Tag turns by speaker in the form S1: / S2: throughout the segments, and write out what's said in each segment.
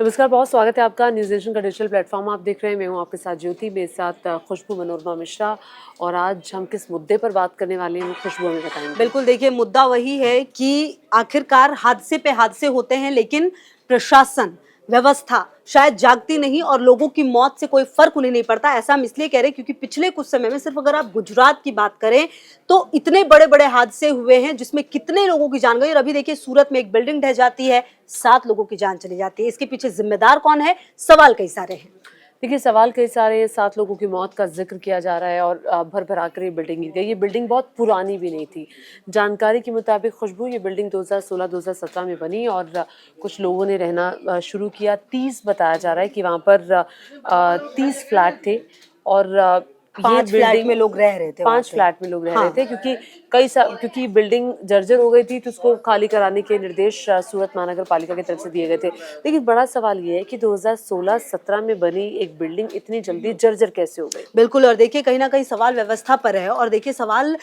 S1: नमस्कार, बहुत स्वागत है आपका न्यूज़ नेशन का डिजिटल प्लेटफॉर्म आप देख रहे हैं। मैं हूं आपके साथ ज्योति, मेरे साथ खुशबू मनोरमा मिश्रा। और आज हम किस मुद्दे पर बात करने वाले हैं वो खुशबू हमें बताएंगी।
S2: बिल्कुल, देखिए मुद्दा वही है कि आखिरकार हादसे पे हादसे होते हैं, लेकिन प्रशासन व्यवस्था शायद जागती नहीं और लोगों की मौत से कोई फर्क उन्हें नहीं पड़ता। ऐसा हम इसलिए कह रहे हैं क्योंकि पिछले कुछ समय में सिर्फ अगर आप गुजरात की बात करें तो इतने बड़े बड़े हादसे हुए हैं जिसमें कितने लोगों की जान गई। और अभी देखिए सूरत में एक बिल्डिंग ढह जाती है, 7 लोगों की जान चली जाती है। इसके पीछे जिम्मेदार कौन है, सवाल कई सारे हैं।
S1: देखिए, सवाल कई सारे हैं। 7 लोगों की मौत का जिक्र किया जा रहा है और भर भरा कर ये बिल्डिंग गिर गई। ये बिल्डिंग बहुत पुरानी भी नहीं थी। जानकारी के मुताबिक खुशबू, ये बिल्डिंग 2016-2017 में बनी और कुछ लोगों ने रहना शुरू किया। 30 बताया जा रहा है कि वहाँ पर 30 फ्लैट थे और ये
S2: 5 फ्लैट
S1: बिल्डिंग
S2: में लोग रह रहे थे,
S1: 5 फ्लैट में लोग रह रहे
S2: हाँ।
S1: थे क्योंकि क्योंकि बिल्डिंग जर्जर हो गई थी तो उसको खाली कराने के निर्देश सूरत महानगर पालिका की तरफ से दिए गए थे। लेकिन बड़ा सवाल ये है कि 2016-17 में बनी एक बिल्डिंग इतनी जल्दी जर्जर कैसे हो गई।
S2: बिल्कुल, और देखिए कहीं ना कहीं सवाल व्यवस्था पर है। और देखिए सवाल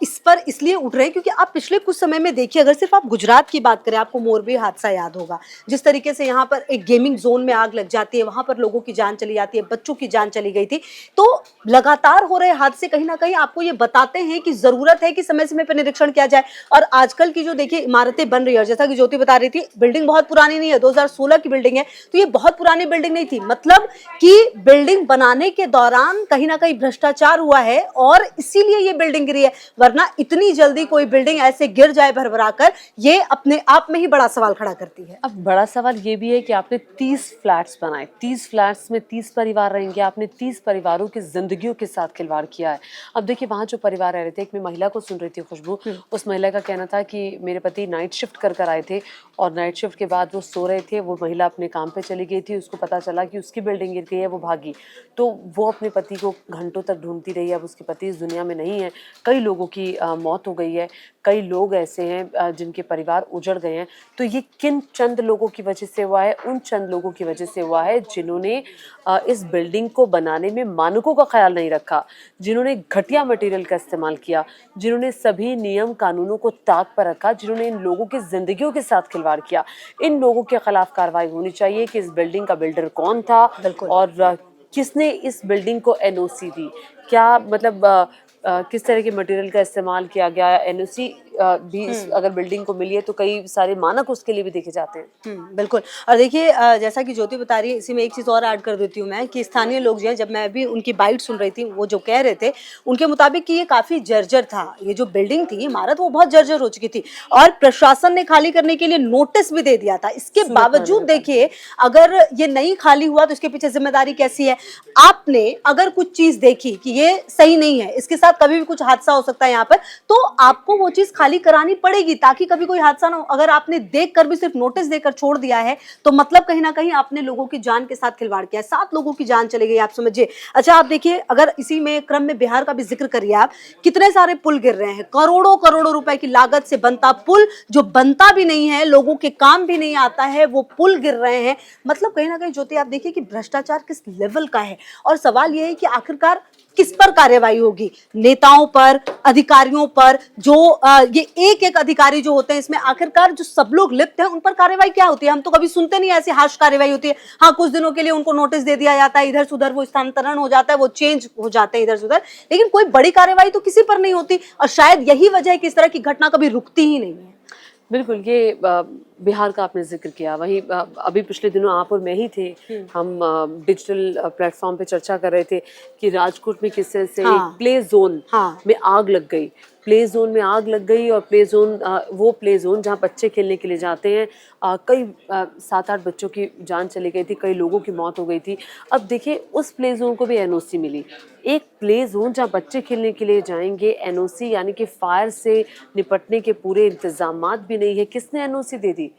S2: इस पर इसलिए उठ रहे हैं क्योंकि आप पिछले कुछ समय में देखिए, अगर सिर्फ आप गुजरात की बात करें, आपको मोरबी हादसा याद होगा। जिस तरीके से यहाँ पर एक गेमिंग जोन में आग लग जाती है, वहां पर लोगों की जान चली जाती है, बच्चों की जान चली गई थी। तो लगातार हो रहे हादसे कहीं ना कहीं आपको ये बताते हैं कि जरूरत है कि समय समय पर निरीक्षण किया जाए। और आजकल की जो देखिए इमारतें बन रही है, और जैसा कि ज्योति बता रही थी, बिल्डिंग बहुत पुरानी नहीं है, 2016 की बिल्डिंग है। तो ये बहुत पुरानी बिल्डिंग नहीं थी, मतलब कि बिल्डिंग बनाने के दौरान कहीं ना कहीं भ्रष्टाचार हुआ है और इसीलिए ये बिल्डिंग गिरी है। वरना इतनी जल्दी कोई बिल्डिंग ऐसे गिर जाए भरभरा कर, ये अपने आप में ही बड़ा सवाल खड़ा करती है।
S1: अब बड़ा सवाल ये भी है कि आपने 30 फ्लैट्स बनाए, 30 फ्लैट्स में 30 परिवार रहेंगे। आपने 30 परिवारों की जिंदगियों के साथ खिलवाड़ किया है। अब देखिए, वहाँ जो परिवार रह रहे थे, एक मैं महिला को सुन रही थी खुशबू। उस महिला का कहना था कि मेरे पति नाइट शिफ्ट कर आए थे और नाइट शिफ्ट के बाद वो सो रहे थे। वो महिला अपने काम पे चली गई थी, उसको पता चला कि उसकी बिल्डिंग गिर गई है, वो भागी। तो वो अपने पति को घंटों तक ढूंढती रही। अब उसके पति इस दुनिया में नहीं है। कई लोगों की मौत हो गई है। कई लोग ऐसे हैं जिनके परिवार उजड़ गए हैं। तो ये किन चंद लोगों की वजह से हुआ है? उन चंद लोगों की वजह से हुआ है जिन्होंने इस बिल्डिंग को बनाने में मानकों का ख्याल नहीं रखा, जिन्होंने घटिया मटेरियल का इस्तेमाल किया, जिन्होंने सभी नियम कानूनों को ताक पर रखा, जिन्होंने इन लोगों की जिंदगियों के साथ खिलवाड़ किया। इन लोगों के खिलाफ कार्रवाई होनी चाहिए कि इस बिल्डिंग का बिल्डर कौन था और किसने इस बिल्डिंग को एनओसी दी। क्या मतलब किस तरह के मटेरियल का इस्तेमाल किया गया। एनओसी भी अगर बिल्डिंग को मिली है तो कई सारे मानक उसके लिए भी देखे जाते हैं।
S2: बिल्कुल। और देखिए जैसा कि ज्योति बता रही है, इसी में एक चीज़ और ऐड कर देती हूँ मैं कि स्थानीय लोग जो हैं, जब मैं अभी उनकी बाइट सुन रही थी, वो जो कह रहे थे उनके मुताबिक कि ये काफ़ी जर्जर था। ये जो बिल्डिंग थी, इमारत, वो बहुत जर्जर हो चुकी थी और प्रशासन ने खाली करने के लिए नोटिस भी दे दिया था। इसके बावजूद देखिए, अगर ये नहीं खाली हुआ तो इसके पीछे जिम्मेदारी कैसी है। आपने अगर कुछ चीज़ देखी कि ये सही नहीं है, इसके साथ कभी भी कुछ हादसा हो सकता है यहाँ पर, तो आपको वो चीज़ खाली करानी पड़ेगी ताकि कभी कोई हादसा ना हो। अगर आपने देख कर भी सिर्फ नोटिस देकर छोड़ दिया है तो मतलब कहीं ना कहीं आपने लोगों की जान के साथ खिलवाड़ किया है। 7 लोगों की जान चली गई, आप समझिए। अच्छा, आप देखिए, अगर इसी में क्रम में बिहार का भी जिक्र करिए आप, कितने सारे पुल गिर रहे हैं। करोड़ों करोड़ों रुपए की लागत से बनता पुल जो बनता भी नहीं है, लोगों के काम भी नहीं आता है, वो पुल गिर रहे हैं। मतलब कहीं ना कहीं ज्योति, आप देखिए कि भ्रष्टाचार किस लेवल का है। और सवाल यह है कि आखिरकार किस पर कार्रवाई होगी? नेताओं पर, अधिकारियों पर, जो ये एक एक अधिकारी जो होते हैं, इसमें आखिरकार जो सब लोग लिप्त हैं उन पर कार्रवाई क्या होती है? हम तो कभी सुनते नहीं ऐसी हार्श कार्रवाई होती है। हाँ, कुछ दिनों के लिए उनको नोटिस दे दिया जाता है, इधर से उधर वो स्थानांतरण हो जाता है, वो चेंज हो जाते हैं इधर से उधर, लेकिन कोई बड़ी कार्रवाई तो किसी पर नहीं होती। और शायद यही वजह है कि इस तरह की घटना कभी रुकती ही नहीं है।
S1: बिल्कुल, ये बिहार का आपने जिक्र किया। वहीं अभी पिछले दिनों आप और मैं ही थे, हम डिजिटल प्लेटफॉर्म पे चर्चा कर रहे थे कि राजकोट में किस तरह से एक प्ले जोन में आग लग गई। प्ले जोन में आग लग गई और प्ले जोन, वो प्ले जोन जहाँ बच्चे खेलने के लिए जाते हैं, कई 7-8 बच्चों की जान चली गई थी, कई लोगों की मौत हो गई थी। अब देखिए, उस प्ले जोन को भी एनओसी मिली। एक प्ले जोन जहाँ बच्चे खेलने के लिए जाएंगे, एनओसी यानी कि फायर से निपटने के पूरे इंतजामात भी नहीं है। किसने एनओसी दे दी?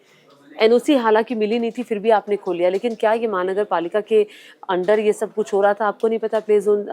S1: एनओसी हालांकि मिली नहीं थी, फिर भी आपने खोल लिया। लेकिन क्या ये महानगर पालिका के अंडर ये सब कुछ हो रहा था? आपको नहीं पता प्ले जोन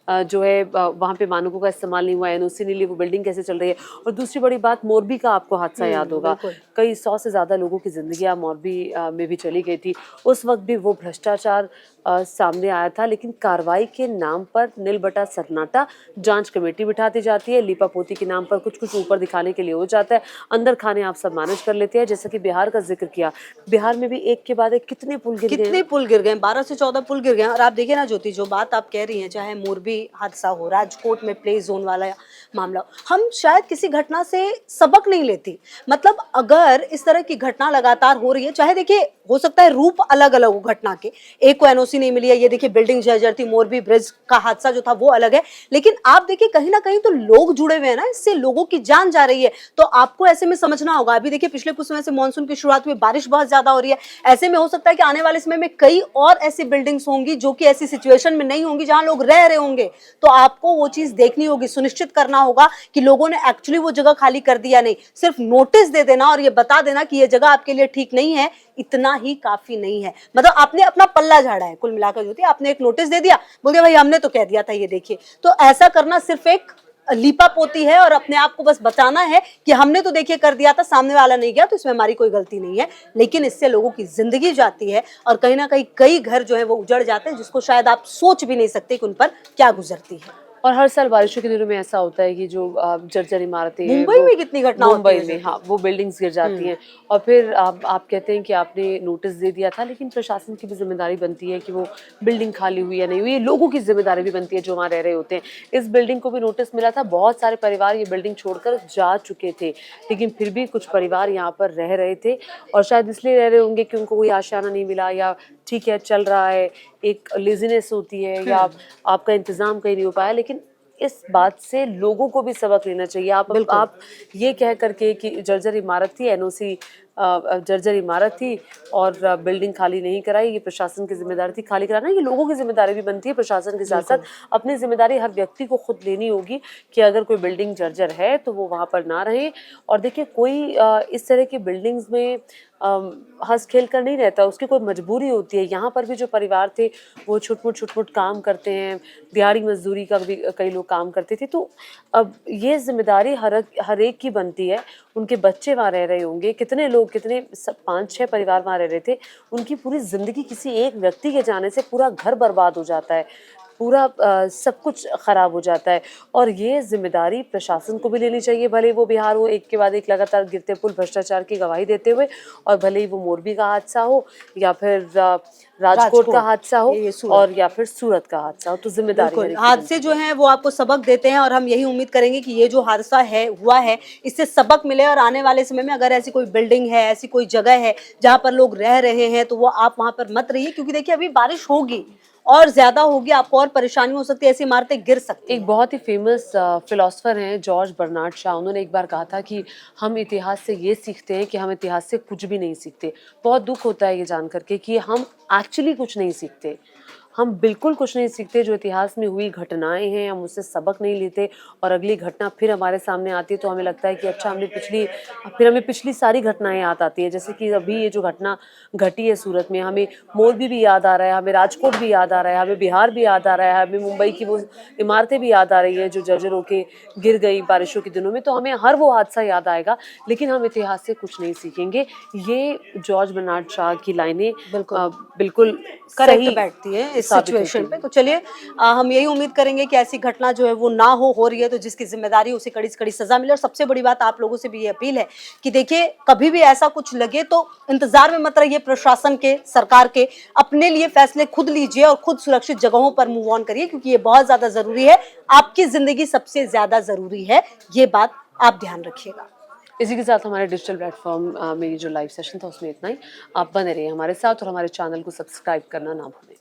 S1: जो है वहाँ पे मानकों का इस्तेमाल नहीं हुआ, एनओसी नहीं ली, वो बिल्डिंग कैसे चल रही है। और दूसरी बड़ी बात, मोरबी का आपको हादसा याद होगा,
S2: बिल्कुल।
S1: कई 100 से ज़्यादा लोगों की ज़िंदगियाँ मोरबी में भी चली गई थी। उस वक्त भी वो भ्रष्टाचार सामने आया था, लेकिन कार्रवाई के नाम पर नील बटा सन्नाटा, जांच कमेटी बिठा दी जाती है, लीपापोती के नाम पर कुछ कुछ ऊपर दिखाने के लिए हो जाता है, अंदर खाने आप सब मैनेज कर लेते हैं। जैसे कि बिहार का जिक्र किया, बिहार में भी एक के बाद एक कितने पुल गिर गए,
S2: कितने पुल गिर गए, 12 से 14 पुल गिर गए। और आप देखिए ना ज्योति, जो बात आप कह रही हैं, चाहे मोरबी हादसा हो, राजकोट में प्ले जोन वाला मामला, हम शायद किसी घटना से सबक नहीं लेती। मतलब अगर इस तरह की घटना लगातार हो रही है, चाहे देखिए हो सकता है रूप अलग अलग हो घटना के, एक को एनओसी नहीं मिली है, ये देखिए बिल्डिंग जर्जर थी, मोरबी ब्रिज का हादसा जो था वो अलग है, लेकिन आप देखिए कहीं ना कहीं तो लोग जुड़े हुए हैं ना, इससे लोगों की जान जा रही है। तो आपको ऐसे में समझना होगा, अभी देखिए पिछले कुछ समय से मानसून की शुरुआत हुई, बारिश बहुत ज्यादा हो रही है, ऐसे में हो सकता है कि आने वाले समय में कई और ऐसी बिल्डिंग्स होंगी जो कि ऐसी सिचुएशन में नहीं होंगी जहां लोग रह रहे होंगे। तो आपको वो चीज देखनी होगी, सुनिश्चित करना होगा कि लोगों ने एक्चुअली वो जगह खाली कर दिया नहीं। सिर्फ नोटिस दे देना और ये बता देना कि ये जगह आपके लिए ठीक नहीं है, इतना ही काफी नहीं है। मतलब आपने अपना पल्ला झाड़ा है कुल मिलाकर, ज्योति आपने एक नोटिस दे दिया, बोल दिया भाई हमने तो कह दिया था, ये देखिए। तो ऐसा करना सिर्फ एक लीपा पोती है और अपने आप को बस बचाना है कि हमने तो देखिए कर दिया था, सामने वाला नहीं गया तो इसमें हमारी कोई गलती नहीं है। लेकिन इससे लोगों की जिंदगी जाती है और कहीं ना कहीं कई घर जो है वो उजड़ जाते हैं, जिसको शायद आप सोच भी नहीं सकते कि उन पर क्या गुजरती है।
S1: और हर साल बारिशों के दिनों में ऐसा होता है कि जो जर्जर इमारतें हैं,
S2: मुंबई में कितनी घटना होती
S1: मुंबई
S2: है
S1: में, हाँ, वो बिल्डिंग्स गिर जाती हैं। और फिर आप कहते हैं कि आपने नोटिस दे दिया था, लेकिन प्रशासन की भी जिम्मेदारी बनती है कि वो बिल्डिंग खाली हुई या नहीं हुई, लोगों की जिम्मेदारी भी बनती है जो वहाँ रह रहे होते हैं। इस बिल्डिंग को भी नोटिस मिला था, बहुत सारे परिवार ये बिल्डिंग छोड़कर जा चुके थे, लेकिन फिर भी कुछ परिवार यहाँ पर रह रहे थे, और शायद इसलिए रह रहे होंगे कि उनको कोई आशियाना नहीं मिला, या ठीक है चल रहा है, एक लेजीनेस होती है, या आपका इंतजाम कहीं नहीं हो पाया। लेकिन इस बात से लोगों को भी सबक लेना चाहिए। आप ये कह करके कि जर्जर इमारत थी, एनओसी जर्जर इमारत थी और बिल्डिंग खाली नहीं कराई, ये प्रशासन की जिम्मेदारी थी, खाली कराना ये लोगों की जिम्मेदारी भी बनती है। प्रशासन के साथ साथ अपनी जिम्मेदारी हर व्यक्ति को खुद लेनी होगी कि अगर कोई बिल्डिंग जर्जर है तो वो वहाँ पर ना रहे। और देखिए कोई इस तरह की बिल्डिंग्स में हंस खेल कर नहीं रहता, उसकी कोई मजबूरी होती है। यहाँ पर भी जो परिवार थे वो छुटपुट काम करते हैं, दिहाड़ी मजदूरी का भी कई लोग काम करते थे। तो अब ये जिम्मेदारी हर एक की बनती है। उनके बच्चे वहाँ रह रहे होंगे, कितने लोग, कितने 5-6 परिवार वहाँ रह रहे थे, उनकी पूरी जिंदगी किसी एक व्यक्ति के जाने से पूरा घर बर्बाद हो जाता है, पूरा सब कुछ खराब हो जाता है। और ये जिम्मेदारी प्रशासन को भी लेनी चाहिए, भले वो बिहार हो एक के बाद एक लगातार गिरते पुल भ्रष्टाचार की गवाही देते हुए, और भले ही वो मोरबी का हादसा हो या फिर राजकोट का हादसा हो और या फिर सूरत का हादसा हो, तो जिम्मेदारी
S2: हादसे जो हैं वो आपको सबक देते हैं। और हम यही उम्मीद करेंगे कि ये जो हादसा है हुआ है, इससे सबक मिले और आने वाले समय में अगर ऐसी कोई बिल्डिंग है, ऐसी कोई जगह है जहाँ पर लोग रह रहे हैं, तो वो आप वहाँ पर मत रहिए, क्योंकि देखिए अभी बारिश होगी और ज्यादा होगी, आपको और परेशानी हो सकती है, ऐसी इमारतें गिर सकती हैं।
S1: एक बहुत ही फेमस फिलोसफर हैं जॉर्ज बर्नार्ड शॉ, उन्होंने एक बार कहा था कि हम इतिहास से ये सीखते हैं कि हम इतिहास से कुछ भी नहीं सीखते। बहुत दुख होता है ये जान करके कि हम एक्चुअली कुछ नहीं सीखते, हम बिल्कुल कुछ नहीं सीखते। जो इतिहास में हुई घटनाएं हैं हम उससे सबक नहीं लेते, और अगली घटना फिर हमारे सामने आती है तो हमें लगता है कि अच्छा हमें पिछली सारी घटनाएं याद आती है। जैसे कि अभी ये जो घटना घटी है सूरत में, हमें मोरबी भी याद आ रहा है, हमें राजकोट भी याद आ रहा है, हमें बिहार भी याद आ रहा है, हमें मुंबई की वो इमारतें भी याद आ रही है जो जर्जर होके गिर गई बारिशों के दिनों में। तो हमें हर वो हादसा याद आएगा, लेकिन हम इतिहास से कुछ नहीं सीखेंगे। ये जॉर्ज बर्नार्ड शॉ की लाइनें बिल्कुल
S2: करेक्ट बैठती है इस सिचुएशन पे। तो चलिए हम यही उम्मीद करेंगे कि ऐसी घटना जो है वो ना हो रही है तो जिसकी जिम्मेदारी उसे कड़ी से कड़ी सजा मिले। और सबसे बड़ी बात आप लोगों से भी ये अपील है कि देखिए कभी भी ऐसा कुछ लगे तो इंतजार में मत रहिए प्रशासन के, सरकार के, अपने लिए फैसले खुद लीजिए और खुद सुरक्षित जगहों पर मूव ऑन करिए, क्योंकि ये बहुत ज्यादा जरूरी है। आपकी जिंदगी सबसे ज्यादा जरूरी है, ये बात आप ध्यान रखिएगा।
S1: इसी के साथ हमारे डिजिटल प्लेटफॉर्म में ये जो लाइव सेशन था उसमें इतना ही। आप बने रहिए हमारे साथ और हमारे चैनल को सब्सक्राइब करना ना भूलें।